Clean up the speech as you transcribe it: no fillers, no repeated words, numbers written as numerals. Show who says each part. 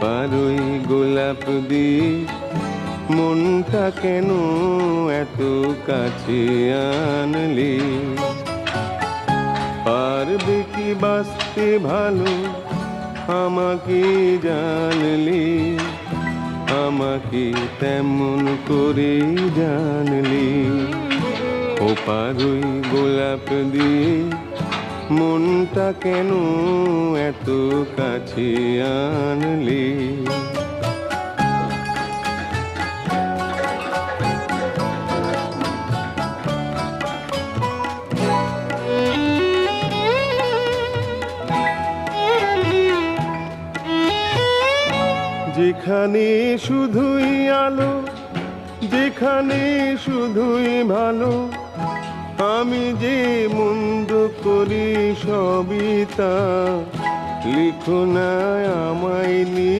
Speaker 1: পারই গোলাপ দিয়ে মনটা কেন এত কাছে আনলি? পারবে কি বাঁচতে ভালো আমাকে জানলি? আমাকে তেমন করে জানলি? ও পারই গোলাপ দিয়ে মনটা কেন এত কাছে আনলি? যেখানে শুধুই আলো, যেখানে শুধুই ভালো, আমি যে মন্দ করি সবই তা লিখো না আমায় নিয়ে।